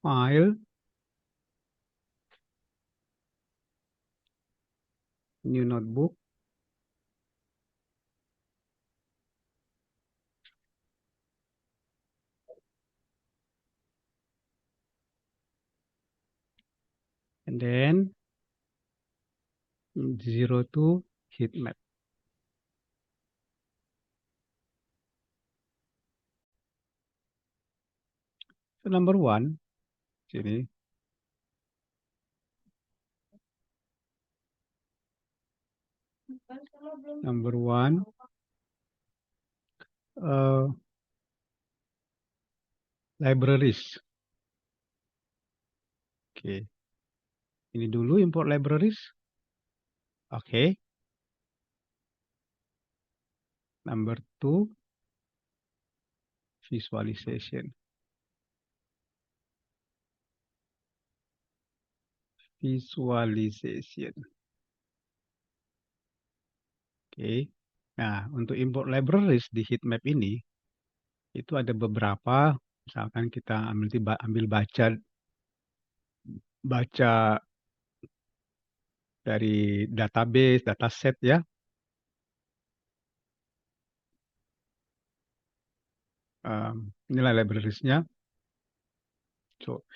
File, new notebook, and then 02 heat map. So number one, sini. Number one, libraries. Oke, ini dulu import libraries. Oke. Number two, visualization. Visualization. Oke. Nah, untuk import libraries di heatmap ini, itu ada beberapa, misalkan kita ambil baca dari database, dataset ya. Inilah librariesnya. So,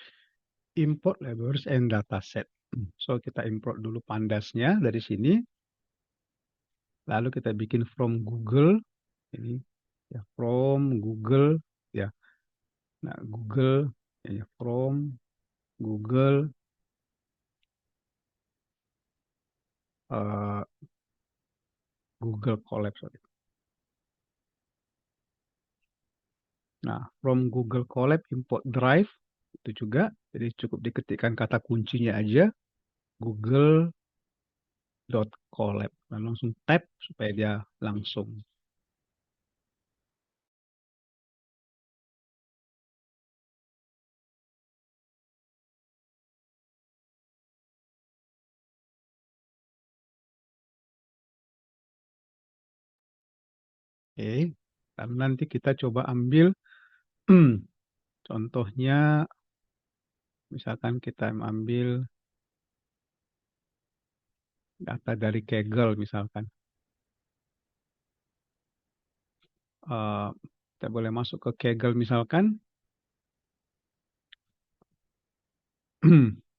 import libraries and dataset. So, kita import dulu pandasnya dari sini. Lalu kita bikin from Google. Ini ya, from Google ya. Nah, Google ya, from Google Google Colab. Sorry. Nah, from Google Colab import drive itu juga. Jadi cukup diketikkan kata kuncinya aja google.colab. Nah, langsung tap supaya dia langsung. Oke. Lalu nanti kita coba ambil contohnya, misalkan kita ambil data dari Kaggle misalkan. Kita boleh masuk ke Kaggle misalkan.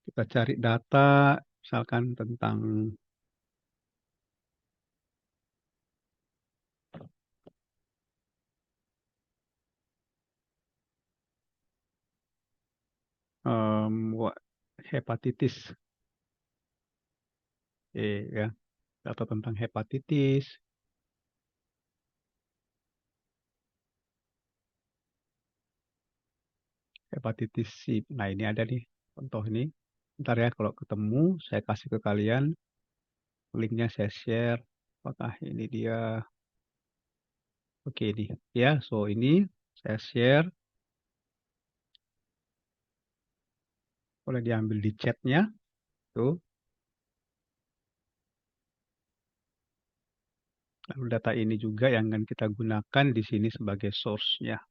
Kita cari data misalkan tentang hepatitis. Ya, data tentang hepatitis. Hepatitis C. Nah, ini ada nih contoh ini. Ntar ya kalau ketemu saya kasih ke kalian. Linknya saya share. Apakah ini dia? Oke nih. Ya, so ini saya share. Boleh diambil di chatnya. Tuh. Lalu data ini juga yang akan kita gunakan di sini sebagai source-nya.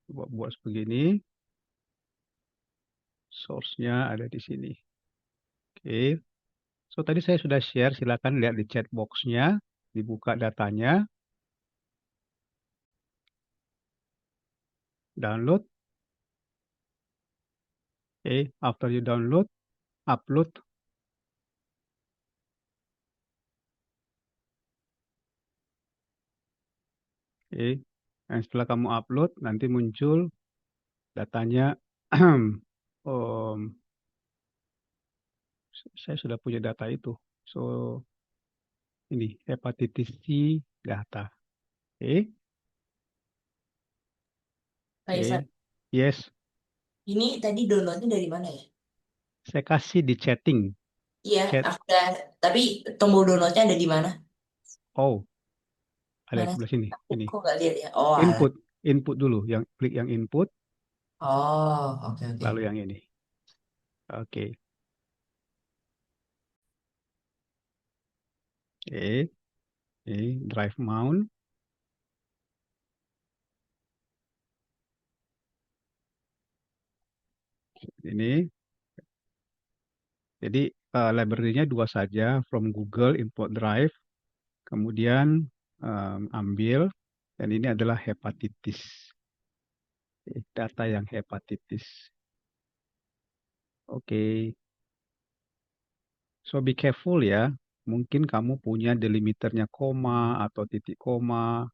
Buat begini. Source-nya ada di sini. Oke. So, tadi saya sudah share. Silakan lihat di chat box-nya. Dibuka datanya. Download. Oke. After you download, upload. Oke. Dan setelah kamu upload, nanti muncul datanya. Saya sudah punya data itu. So, ini hepatitis C data. Oke. Kaisar, Oke. Yes. ini tadi downloadnya dari mana ya? Saya kasih di chatting. Iya, Chat. aku udah. Tapi tombol downloadnya ada di mana? Oh, ada di Mana? sebelah sini. Aku Ini. kok gak lihat ya? Oh, alah. Input. Input dulu. Yang klik yang input. Oh, oke oke. Lalu yang ini. Oke. Oke. Ini drive mount. Ini. Jadi library-nya dua saja, from Google import drive, kemudian ambil, dan ini adalah hepatitis, data yang hepatitis. Oke, so be careful ya. Mungkin kamu punya delimiternya koma atau titik koma.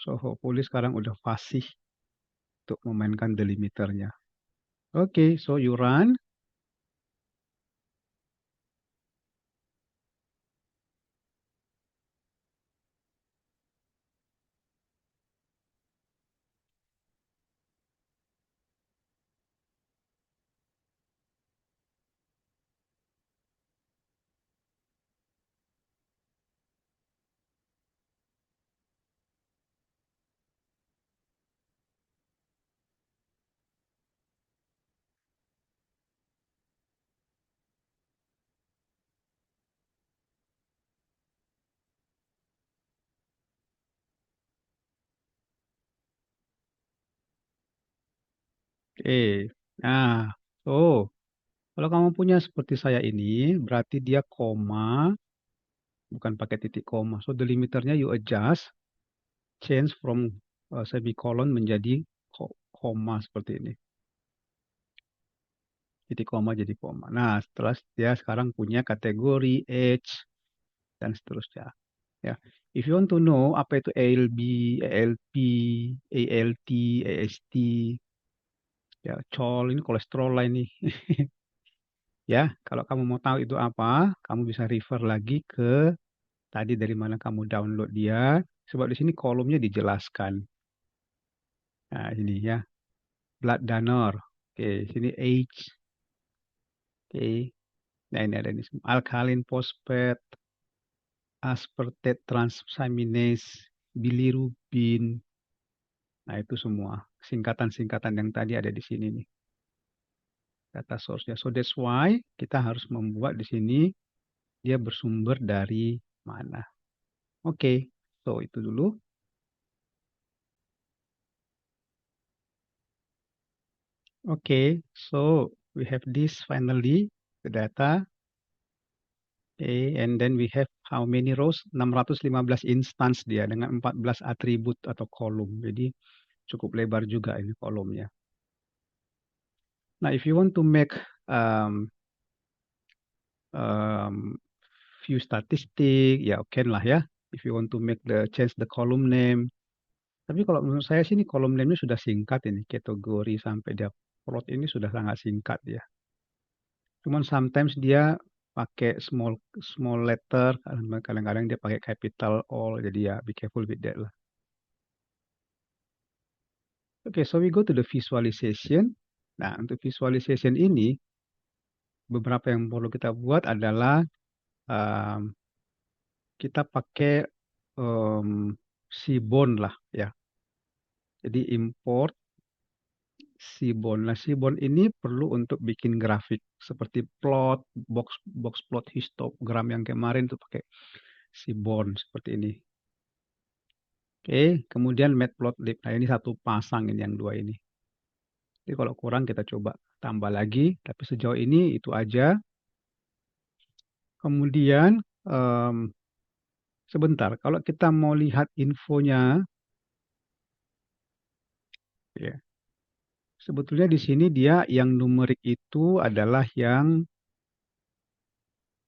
So hopefully sekarang udah fasih untuk memainkan delimiternya. Oke, so you run. Oke, nah, so kalau kamu punya seperti saya ini, berarti dia koma, bukan pakai titik koma. So delimiternya you adjust, change from semicolon menjadi koma seperti ini. Titik koma jadi koma. Nah, setelah dia sekarang punya kategori age dan seterusnya. Ya, if you want to know apa itu ALB, ALP, ALT, AST, ya CHOL ini kolesterol lah ini. Ya, kalau kamu mau tahu itu apa, kamu bisa refer lagi ke tadi dari mana kamu download dia. Sebab di sini kolomnya dijelaskan. Nah, ini ya, blood donor. Oke, sini age. Oke, nah ini ada ini semua. Alkaline phosphate, aspartate transaminase, bilirubin. Nah, itu semua singkatan-singkatan yang tadi ada di sini nih. Data source-nya. So that's why kita harus membuat di sini dia bersumber dari mana. Oke, so itu dulu. Okay, so we have this finally, the data. Okay, and then we have how many rows? 615 instance dia dengan 14 atribut atau kolom. Jadi cukup lebar juga ini kolomnya. Nah, if you want to make um, um, view statistik, ya oke lah ya. If you want to make the change the column name. Tapi kalau menurut saya sih ini kolom name-nya sudah singkat ini. Kategori sampai dia plot ini sudah sangat singkat ya. Cuman sometimes dia pakai small small letter, kadang-kadang dia pakai capital all, jadi ya be careful with that lah. Oke, so we go to the visualization. Nah, untuk visualization ini, beberapa yang perlu kita buat adalah um, kita pakai Seaborn lah ya. Jadi import Seaborn. Nah, Seaborn ini perlu untuk bikin grafik seperti plot, box plot histogram yang kemarin tuh pakai Seaborn seperti ini. Oke, kemudian matplotlib. Nah, ini satu pasang ini yang dua ini. Jadi kalau kurang kita coba tambah lagi, tapi sejauh ini itu aja. Kemudian sebentar, kalau kita mau lihat infonya, ya, sebetulnya di sini dia yang numerik itu adalah yang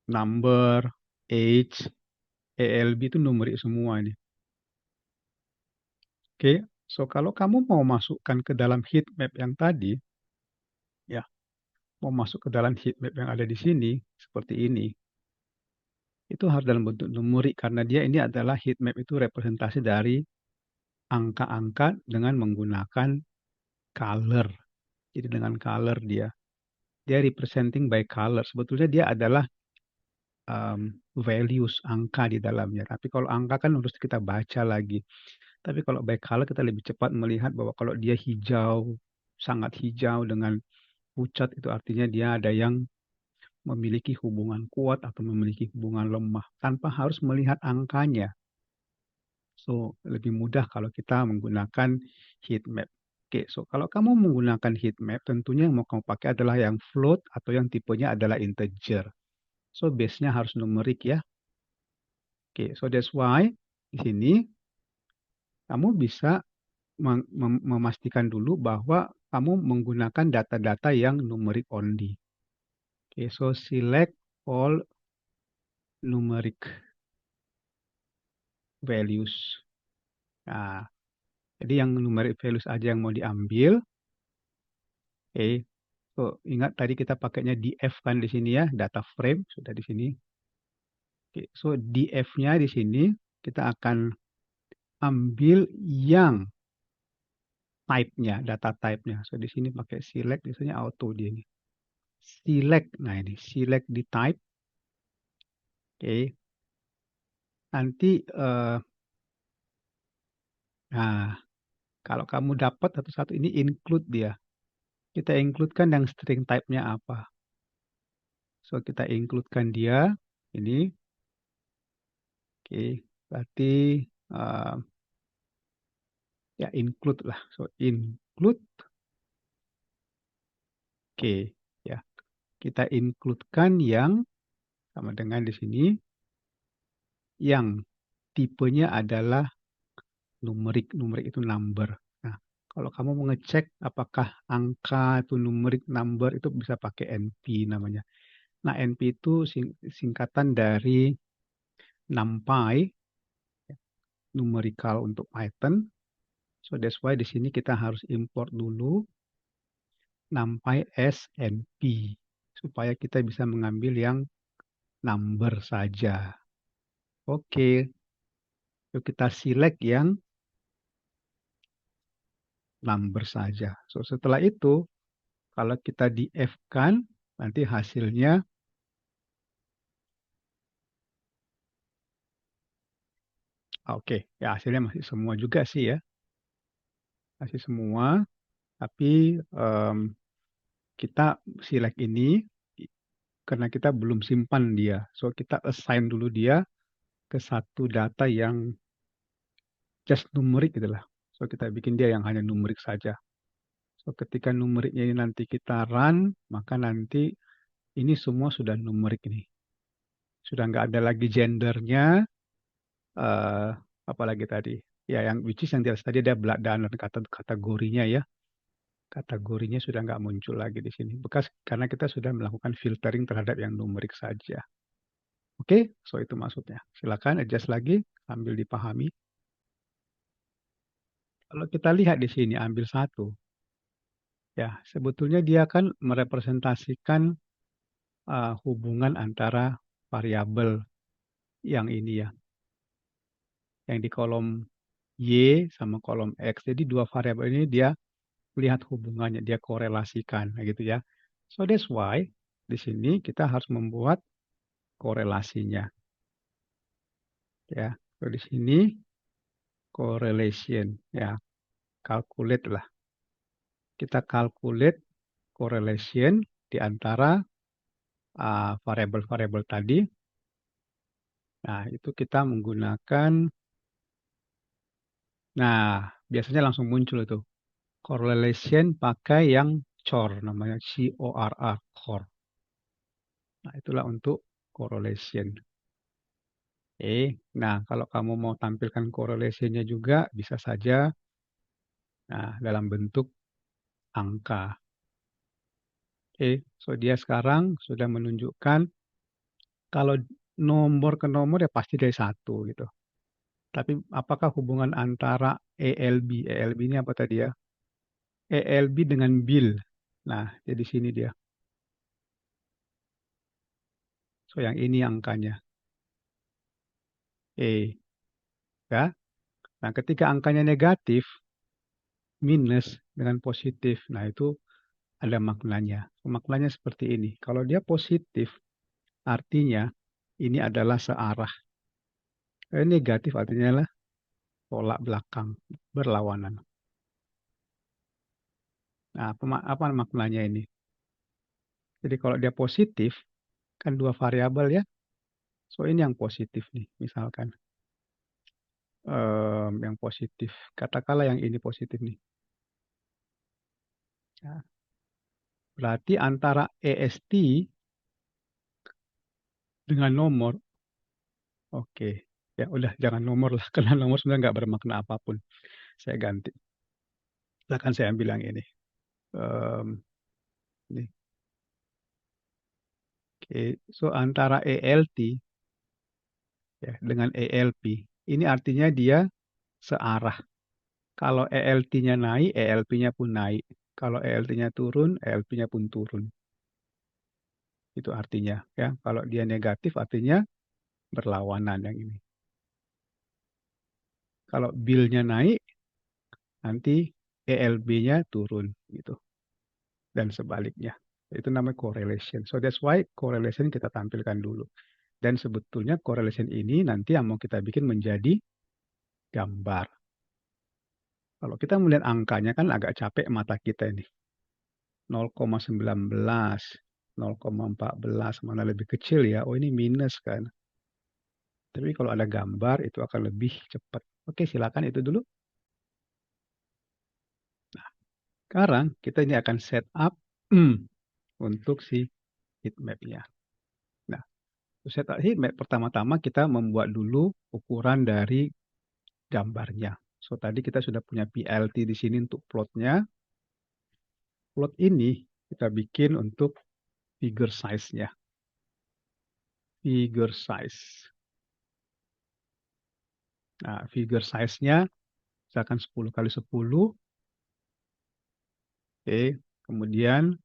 number, age, ALB itu numerik semua ini. Oke, so kalau kamu mau masukkan ke dalam heat map yang tadi, ya, mau masuk ke dalam heat map yang ada di sini, seperti ini, itu harus dalam bentuk numerik karena dia ini adalah heat map itu representasi dari angka-angka dengan menggunakan color. Jadi dengan color dia representing by color. Sebetulnya dia adalah values angka di dalamnya. Tapi kalau angka kan harus kita baca lagi. Tapi kalau by color kita lebih cepat melihat bahwa kalau dia hijau, sangat hijau dengan pucat itu artinya dia ada yang memiliki hubungan kuat atau memiliki hubungan lemah tanpa harus melihat angkanya. So, lebih mudah kalau kita menggunakan heat map. Oke, so kalau kamu menggunakan heat map, tentunya yang mau kamu pakai adalah yang float atau yang tipenya adalah integer. So base-nya harus numerik ya. Oke, so that's why di sini kamu bisa memastikan dulu bahwa kamu menggunakan data-data yang numeric only. Oke, so select all numeric values. Nah, jadi yang numeric values aja yang mau diambil. Oke, so ingat tadi kita pakainya df kan di sini ya, data frame sudah di sini. Oke, so df-nya di sini kita akan ambil yang type-nya, data type-nya. So di sini pakai select, biasanya auto dia ini. Select, nah ini select di type. Oke, nanti nah kalau kamu dapat satu-satu ini include dia. Kita include-kan yang string type-nya apa. So kita include-kan dia ini. Oke, berarti ya include lah. So include. Oke, ya. Kita include-kan yang sama dengan di sini yang tipenya adalah numerik. Numerik itu number. Nah, kalau kamu mau ngecek apakah angka itu numerik number itu bisa pakai NP namanya. Nah, NP itu singkatan dari NumPy, numerical untuk Python. So that's why di sini kita harus import dulu NumPy as NP supaya kita bisa mengambil yang number saja. Oke, yuk kita select yang number saja. So setelah itu kalau kita di F-kan nanti hasilnya oke, ya hasilnya masih semua juga sih ya. Masih semua, tapi kita select ini karena kita belum simpan dia. So kita assign dulu dia ke satu data yang just numerik gitu lah. So kita bikin dia yang hanya numerik saja. So ketika numeriknya ini nanti kita run, maka nanti ini semua sudah numerik ini. Sudah nggak ada lagi gendernya, uh, apalagi tadi. Ya yang which is yang di atas tadi ada dan kategorinya ya. Kategorinya sudah nggak muncul lagi di sini. Bekas karena kita sudah melakukan filtering terhadap yang numerik saja. Oke, so itu maksudnya. Silakan adjust lagi, ambil dipahami. Kalau kita lihat di sini ambil satu, ya sebetulnya dia kan merepresentasikan hubungan antara variabel yang ini ya, yang di kolom Y sama kolom X. Jadi dua variabel ini dia lihat hubungannya, dia korelasikan, gitu ya. So that's why di sini kita harus membuat korelasinya, ya. So di sini correlation, ya, calculate lah. Kita calculate correlation di antara variabel-variabel tadi. Nah, itu kita menggunakan, nah, biasanya langsung muncul itu. Correlation pakai yang COR, namanya CORR, COR. Nah, itulah untuk correlation. Nah, kalau kamu mau tampilkan correlation-nya juga, bisa saja dalam bentuk angka. So dia sekarang sudah menunjukkan kalau nomor ke nomor ya pasti dari satu gitu. Tapi apakah hubungan antara ELB, ELB ini apa tadi ya? ELB dengan bill. Nah, jadi sini dia. So yang ini angkanya. Ya. Nah, ketika angkanya negatif, minus dengan positif. Nah, itu ada maknanya. Maknanya seperti ini. Kalau dia positif, artinya ini adalah searah. Negatif artinya lah tolak belakang, berlawanan. Nah, apa maknanya ini? Jadi kalau dia positif, kan dua variabel ya. So ini yang positif nih, misalkan. Yang positif. Katakanlah yang ini positif nih. Nah, berarti antara EST dengan nomor, oke. Ya udah jangan nomor lah, karena nomor sebenarnya nggak bermakna apapun. Saya ganti. Silahkan saya ambil yang ini. Em, ini. Oke, so antara ELT ya, dengan ELP, ini artinya dia searah. Kalau ELT-nya naik, ELP-nya pun naik. Kalau ELT-nya turun, ELP-nya pun turun. Itu artinya ya. Kalau dia negatif artinya berlawanan yang ini. Kalau bill-nya naik, nanti ELB-nya turun gitu. Dan sebaliknya. Itu namanya correlation. So that's why correlation kita tampilkan dulu. Dan sebetulnya correlation ini nanti yang mau kita bikin menjadi gambar. Kalau kita melihat angkanya kan agak capek mata kita ini. 0,19, 0,14, mana lebih kecil ya. Oh ini minus kan. Tapi kalau ada gambar itu akan lebih cepat. Oke silakan itu dulu. Nah, sekarang kita ini akan set up untuk si heat map-nya. Nah, untuk set up heat map pertama-tama kita membuat dulu ukuran dari gambarnya. So tadi kita sudah punya PLT di sini untuk plotnya. Plot ini kita bikin untuk figure size-nya. Figure size. Nah, figure size-nya misalkan 10 kali 10. Oke, kemudian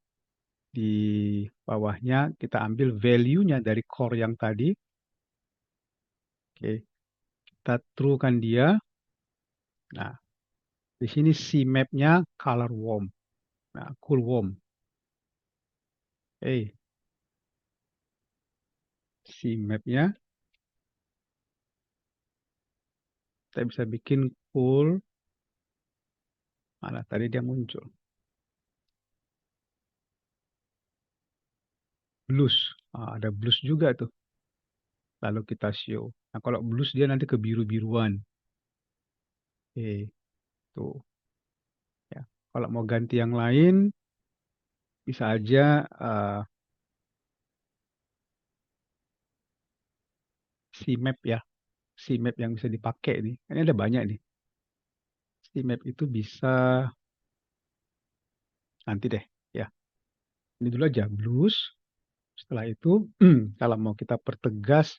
di bawahnya kita ambil value-nya dari core yang tadi. Oke, kita true-kan dia. Nah, di sini si map-nya color warm. Nah, cool warm. Oke, si map-nya kita bisa bikin cool. Mana tadi dia muncul? Blues. Ah, ada blues juga tuh. Lalu kita show. Nah, kalau blues dia nanti ke biru-biruan. Oke, tuh. Ya. Kalau mau ganti yang lain, bisa aja si map ya. Si map yang bisa dipakai nih. Ini ada banyak nih. Si map itu bisa nanti deh. Ya, ini dulu aja blues. Setelah itu, kalau mau kita pertegas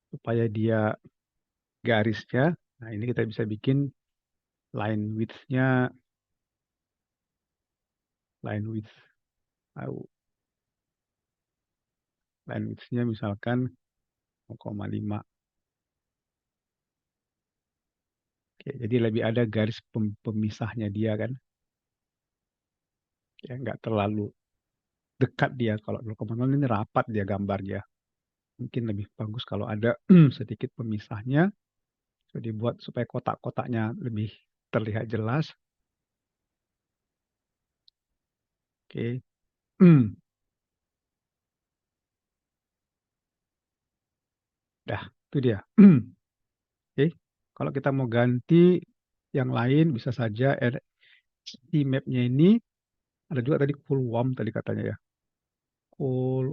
supaya dia garisnya, nah ini kita bisa bikin line width-nya, line width, tahu, line width-nya misalkan 0,5. Oke, jadi lebih ada garis pemisahnya dia kan. Ya, nggak terlalu dekat dia. Kalau 0,0 ini rapat dia gambarnya. Mungkin lebih bagus kalau ada sedikit pemisahnya. So, dibuat supaya kotak-kotaknya lebih terlihat jelas. Oke. Dah, itu dia. Oke. Kalau kita mau ganti yang lain bisa saja si map-nya ini ada juga tadi cool warm tadi katanya ya. Cool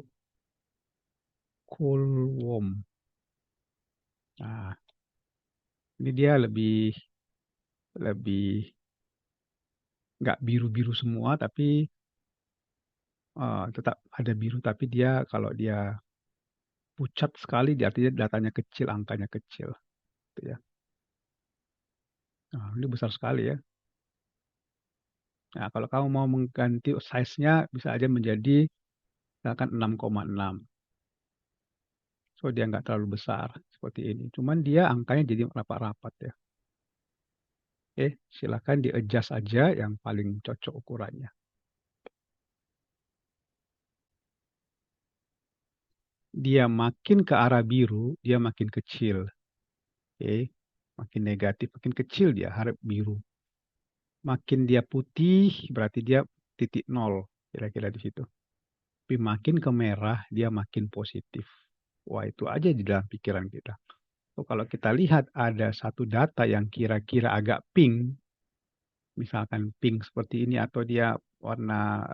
cool warm. Nah, ini dia lebih lebih nggak biru-biru semua tapi tetap ada biru tapi dia kalau dia pucat sekali dia artinya datanya kecil, angkanya kecil gitu ya. Nah, ini besar sekali ya. Nah, kalau kamu mau mengganti size-nya bisa aja menjadi misalkan 6,6. So dia nggak terlalu besar seperti ini. Cuman dia angkanya jadi rapat-rapat ya. Oke, silakan di-adjust aja yang paling cocok ukurannya. Dia makin ke arah biru, dia makin kecil. Oke, makin negatif, makin kecil dia harap biru. Makin dia putih, berarti dia titik nol, kira-kira di situ. Tapi makin ke merah, dia makin positif. Wah, itu aja di dalam pikiran kita. So, kalau kita lihat ada satu data yang kira-kira agak pink, misalkan pink seperti ini, atau dia warna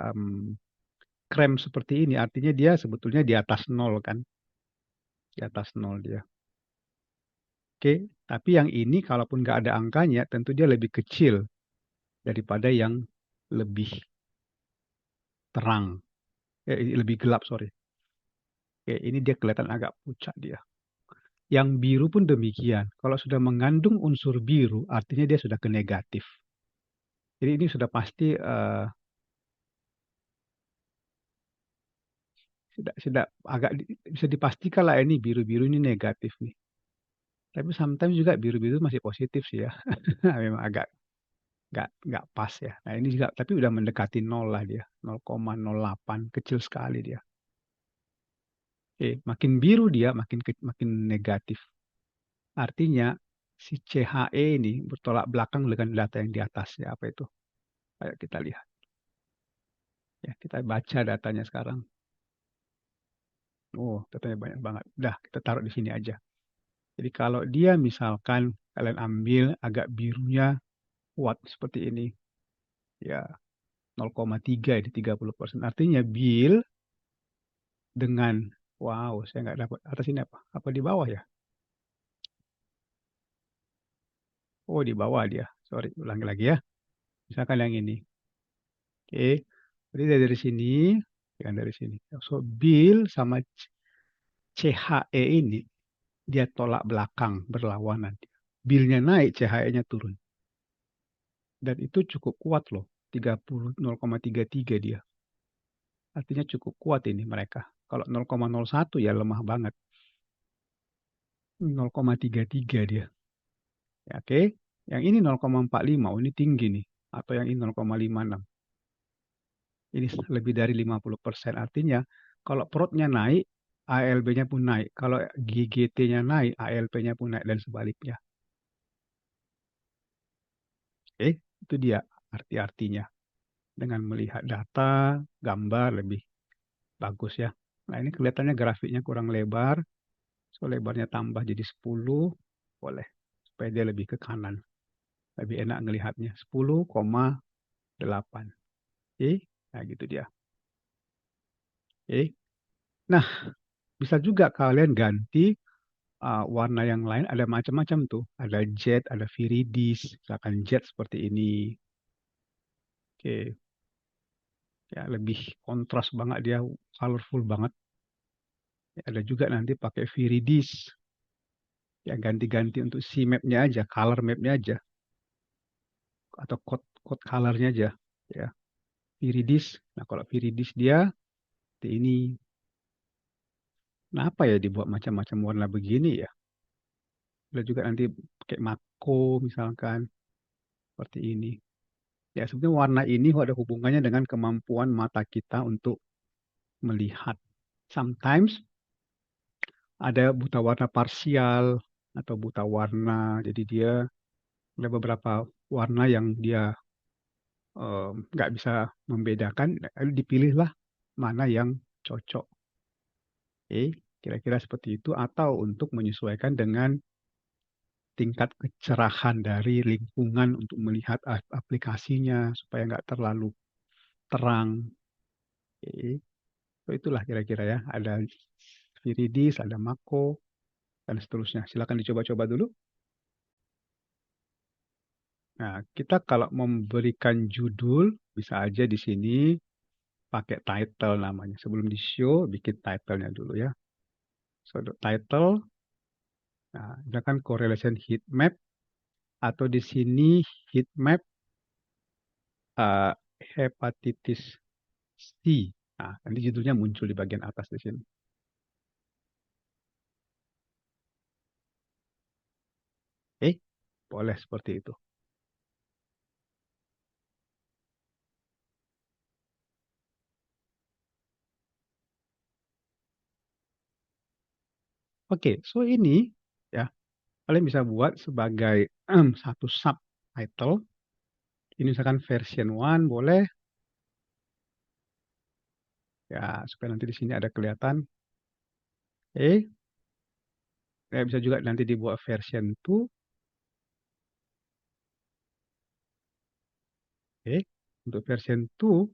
krem seperti ini, artinya dia sebetulnya di atas nol kan, di atas nol dia. Oke, tapi yang ini kalaupun nggak ada angkanya, tentu dia lebih kecil daripada yang lebih terang, lebih gelap, sorry. Oke, ini dia kelihatan agak pucat dia. Yang biru pun demikian. Kalau sudah mengandung unsur biru, artinya dia sudah ke negatif. Jadi ini sudah pasti sudah agak bisa dipastikan lah ini biru-biru ini negatif nih. Tapi sometimes juga biru-biru masih positif sih ya. Memang agak nggak pas ya. Nah ini juga tapi udah mendekati nol lah dia, 0,08, kecil sekali dia. Oke, makin biru dia makin negatif. Artinya si CHE ini bertolak belakang dengan data yang di atasnya apa itu? Ayo kita lihat. Ya, kita baca datanya sekarang. Oh, datanya banyak banget. Udah, kita taruh di sini aja. Jadi kalau dia misalkan kalian ambil agak birunya kuat seperti ini, ya 0,3 ini 30%. Artinya Bill dengan, wow, saya nggak dapat atas ini apa? Apa di bawah ya? Oh, di bawah dia. Sorry, ulangi lagi ya. Misalkan yang ini. Oke, jadi dari sini, yang dari sini. So, Bill sama CHE ini, dia tolak belakang, berlawanan. Billnya naik, CHE-nya turun. Dan itu cukup kuat loh. 0,33 dia. Artinya cukup kuat ini mereka. Kalau 0,01 ya lemah banget. 0,33 dia. Ya, oke. Yang ini 0,45. Oh, ini tinggi nih. Atau yang ini 0,56. Ini lebih dari 50%. Artinya kalau perutnya naik, ALB-nya pun naik. Kalau GGT-nya naik, ALP-nya pun naik dan sebaliknya. Oke, itu dia arti-artinya. Dengan melihat data, gambar lebih bagus ya. Nah, ini kelihatannya grafiknya kurang lebar. So, lebarnya tambah jadi 10. Boleh. Supaya dia lebih ke kanan. Lebih enak ngelihatnya. 10,8. Oke, nah gitu dia. Oke. Nah, bisa juga kalian ganti warna yang lain. Ada macam-macam tuh. Ada jet, ada viridis. Misalkan jet seperti ini. Oke. Ya, lebih kontras banget dia. Colorful banget. Ada juga nanti pakai viridis. Ya, ganti-ganti untuk si map-nya aja. Color map-nya aja. Atau code color-nya aja. Ya. Viridis. Nah, kalau viridis dia seperti ini. Kenapa ya dibuat macam-macam warna begini ya? Ada juga nanti pakai mako misalkan seperti ini. Ya sebenarnya warna ini ada hubungannya dengan kemampuan mata kita untuk melihat. Sometimes ada buta warna parsial atau buta warna. Jadi dia ada beberapa warna yang dia nggak bisa membedakan. Lalu dipilihlah mana yang cocok. Oke, kira-kira seperti itu. Atau untuk menyesuaikan dengan tingkat kecerahan dari lingkungan untuk melihat aplikasinya supaya nggak terlalu terang. Oke. So, itulah kira-kira ya. Ada Viridis, ada Mako, dan seterusnya. Silakan dicoba-coba dulu. Nah, kita kalau memberikan judul, bisa aja di sini pakai title namanya. Sebelum di show, bikin titlenya dulu ya. So, title, nah, misalkan correlation heat map, atau di sini heat map uh, hepatitis C. Nah, nanti judulnya muncul di bagian atas di sini. Boleh seperti itu. Oke, so ini ya kalian bisa buat sebagai satu subtitle. Ini misalkan version 1 boleh ya supaya nanti di sini ada kelihatan. Oke, ya, bisa juga nanti dibuat version 2. Oke, untuk version 2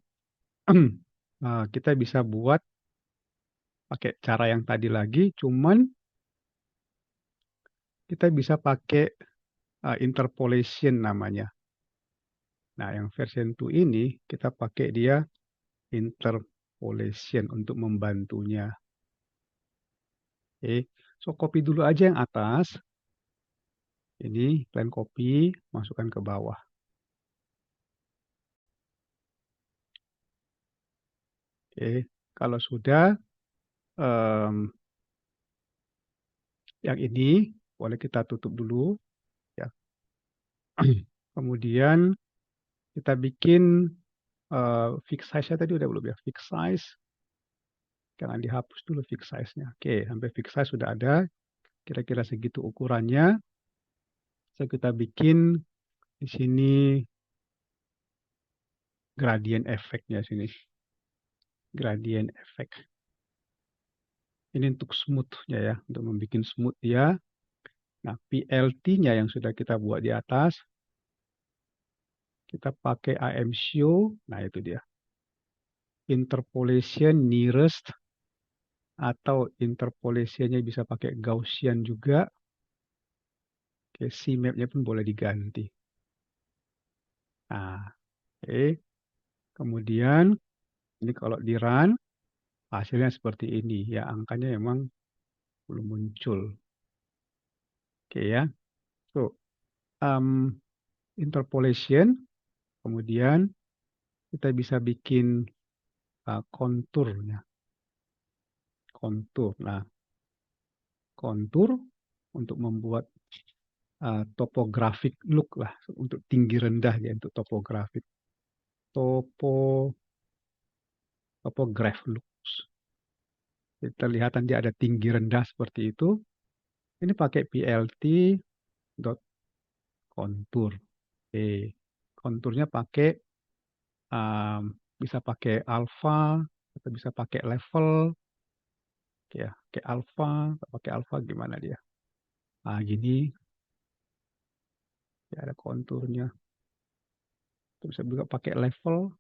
Kita bisa buat pakai cara yang tadi lagi, cuman kita bisa pakai interpolation namanya. Nah, yang version 2 ini kita pakai dia interpolation untuk membantunya. Oke, so copy dulu aja yang atas. Ini plan copy, masukkan ke bawah. Oke, kalau sudah, yang ini boleh kita tutup dulu. Ya. Kemudian kita bikin fix size-nya tadi udah belum ya? Fix size. Jangan dihapus dulu fix size-nya. Oke, sampai fix size sudah ada. Kira-kira segitu ukurannya. So, kita bikin di sini gradient effect-nya sini. Gradient effect. Ini untuk smooth-nya ya, untuk membuat smooth dia. Nah, PLT-nya yang sudah kita buat di atas, kita pakai AM show. Nah, itu dia. Interpolation nearest atau interpolation-nya bisa pakai Gaussian juga. Oke, CMAP-nya pun boleh diganti. Nah, oke. Kemudian ini kalau di run hasilnya seperti ini ya, angkanya memang belum muncul. Oke ya. So, interpolation, kemudian kita bisa bikin konturnya. Kontur. Nah, kontur untuk membuat topographic look lah, untuk tinggi rendah ya, untuk topographic. Topograph looks. Kita lihat nanti ada tinggi rendah seperti itu. Ini pakai PLT dot kontur. Oke, konturnya pakai bisa pakai alpha atau bisa pakai level. Oke ya, pakai alpha gimana dia? Nah, gini ya, ada konturnya. Terus bisa juga pakai level.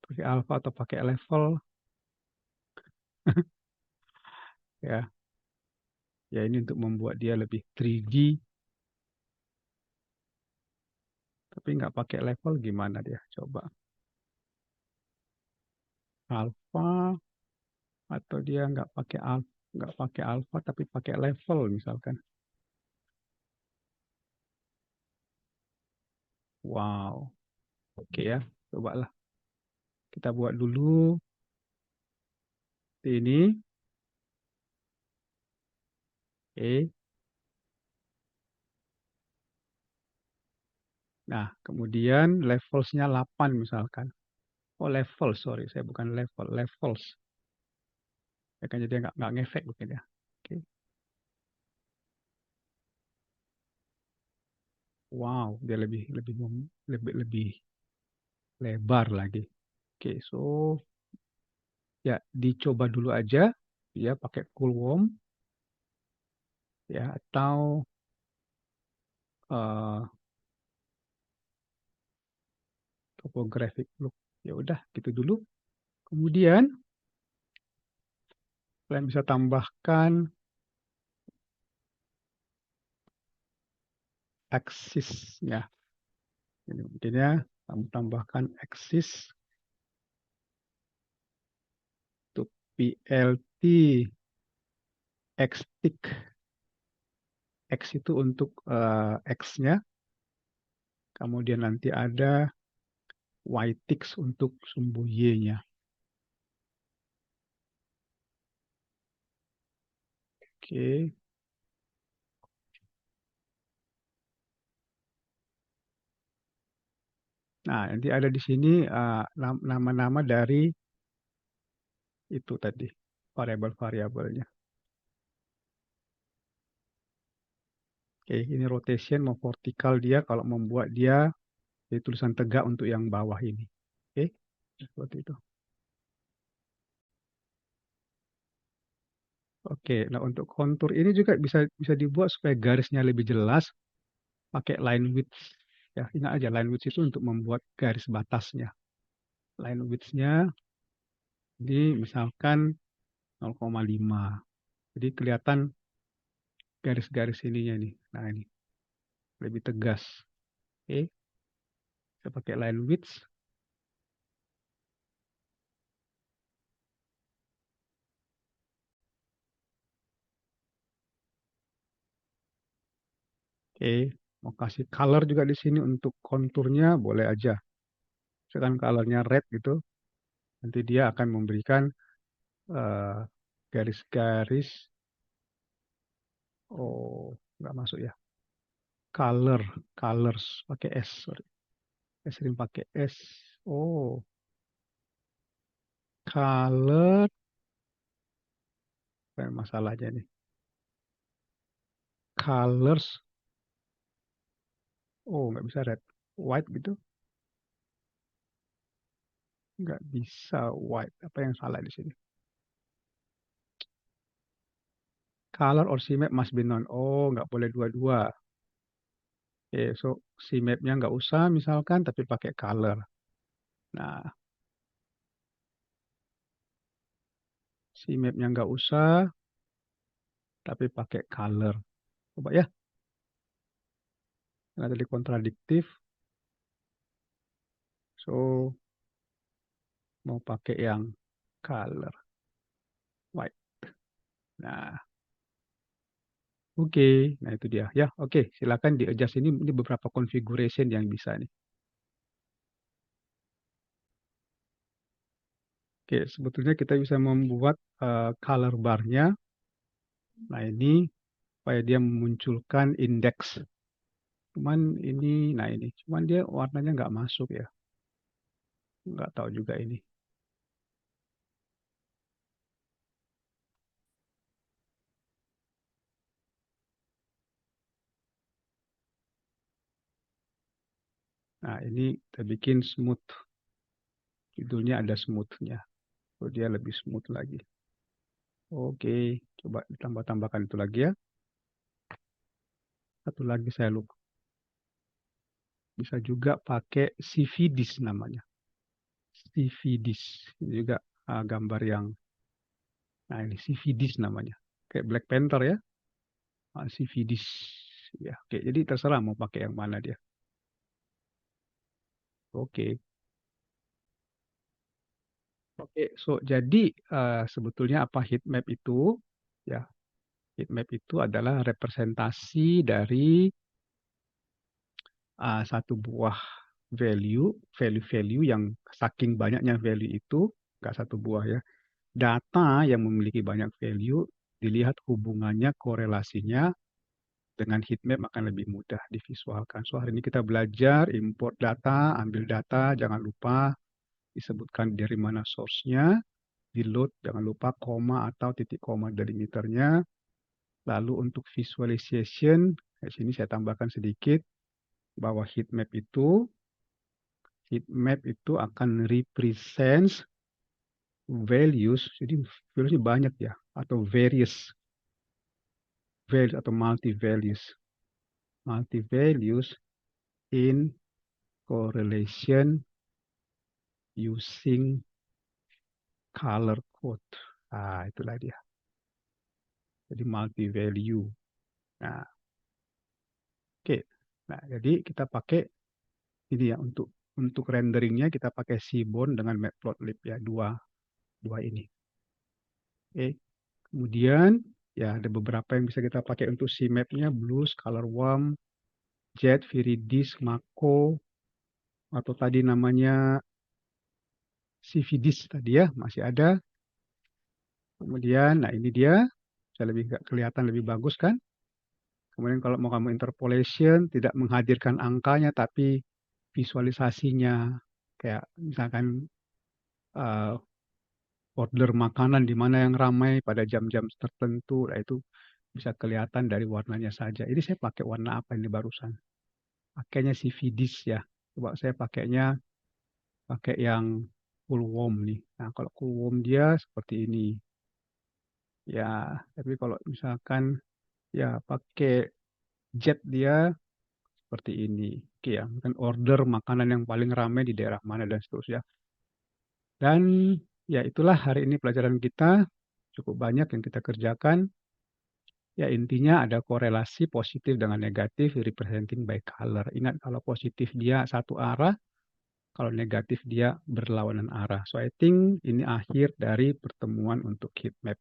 Pakai alpha atau pakai level ya. Ya, ini untuk membuat dia lebih 3D. Tapi nggak pakai level gimana dia? Coba alpha atau dia nggak pakai alpha tapi pakai level misalkan. Wow. Oke ya, cobalah. Kita buat dulu ini. Oke. Nah, kemudian levelsnya 8 misalkan. Oh, level, sorry. Saya bukan level, levels. Ya kan, jadi nggak ngefek mungkin ya. Oke. Wow, dia lebih lebar lagi. Oke, so ya dicoba dulu aja ya pakai Coolworm ya, atau uh, topographic look. Ya udah gitu dulu. Kemudian kalian bisa tambahkan axis-nya. Ini mungkin ya, kamu tambahkan axis untuk PLT X-tick. X itu untuk X-nya. Kemudian nanti ada Y-tick untuk sumbu Y-nya. Oke. Nah, nanti ada di sini nama-nama dari itu tadi, variabel-variabelnya. Oke, ini rotation mau vertikal dia kalau membuat dia jadi tulisan tegak untuk yang bawah ini. Oke, seperti itu. Oke, nah untuk kontur ini juga bisa dibuat supaya garisnya lebih jelas. pakai line width. Ya, ingat aja line width itu untuk membuat garis batasnya. Line width-nya ini misalkan 0,5. Jadi kelihatan garis-garis ininya nih. Nah, ini lebih tegas. Oke, saya pakai line width. Oke, mau kasih color juga di sini untuk konturnya boleh aja. Misalkan colornya red gitu, nanti dia akan memberikan eh, garis-garis. Oh, nggak masuk ya. Color, colors pakai S. Sorry, saya sering pakai S. Oh, color. Apa masalahnya nih? Colors. Oh, nggak bisa red, white gitu. Nggak bisa white. Apa yang salah di sini? Color or CMap must be known. Oh, nggak boleh dua-dua. Oke, so CMap-nya nggak usah misalkan, tapi pakai color. Nah, CMap-nya nggak usah, tapi pakai color. Coba ya, karena tadi kontradiktif. So, mau pakai yang color white. Nah, oke. Nah, itu dia. Ya, oke. Silakan di-adjust ini. Ini beberapa configuration yang bisa nih. Oke, sebetulnya kita bisa membuat color bar-nya. Nah, ini supaya dia memunculkan indeks. Cuman ini, nah ini. Cuman dia warnanya nggak masuk ya. Nggak tahu juga ini. Nah, ini kita bikin smooth. Judulnya ada smooth-nya. So, dia lebih smooth lagi. Oke, coba ditambah-tambahkan itu lagi ya. Satu lagi saya lupa. Bisa juga pakai CVDIS namanya. CVDIS. Ini juga gambar yang, nah ini CVDIS namanya. Kayak Black Panther ya. CVDIS. Ya, oke. Jadi terserah mau pakai yang mana dia. Oke. Oke, so jadi sebetulnya apa heat map itu? Ya, heat map itu adalah representasi dari satu buah value yang saking banyaknya value itu, nggak satu buah ya, data yang memiliki banyak value, dilihat hubungannya, korelasinya dengan heat map akan lebih mudah divisualkan. So hari ini kita belajar import data, ambil data, jangan lupa disebutkan dari mana source-nya, di load, jangan lupa koma atau titik koma delimiternya. Lalu untuk visualization, di sini saya tambahkan sedikit bahwa heat map itu akan represent values, jadi values banyak ya, atau various values atau multi values in correlation using color code. Itulah dia. Jadi multi value. Nah, oke. Nah, jadi kita pakai ini ya untuk renderingnya kita pakai Seaborn dengan Matplotlib ya, dua ini. Oke. Kemudian ya ada beberapa yang bisa kita pakai untuk CMap-nya, Blues, Colorworm, Jet, Viridis, Mako, atau tadi namanya CVDIS tadi ya, masih ada. Kemudian, nah ini dia, bisa lebih kelihatan lebih bagus kan. Kemudian kalau mau kamu interpolation, tidak menghadirkan angkanya, tapi visualisasinya. Kayak misalkan uh, order makanan di mana yang ramai pada jam-jam tertentu, nah itu bisa kelihatan dari warnanya saja. Ini saya pakai warna apa ini barusan? Pakainya CVDIS ya. Coba saya pakai yang full warm nih. Nah, kalau full warm dia seperti ini. Ya, tapi kalau misalkan ya pakai jet dia seperti ini. Oke ya, mungkin order makanan yang paling ramai di daerah mana dan seterusnya. Dan ya itulah hari ini pelajaran kita cukup banyak yang kita kerjakan. Ya intinya ada korelasi positif dengan negatif representing by color. Ingat kalau positif dia satu arah, kalau negatif dia berlawanan arah. So I think ini akhir dari pertemuan untuk heat map.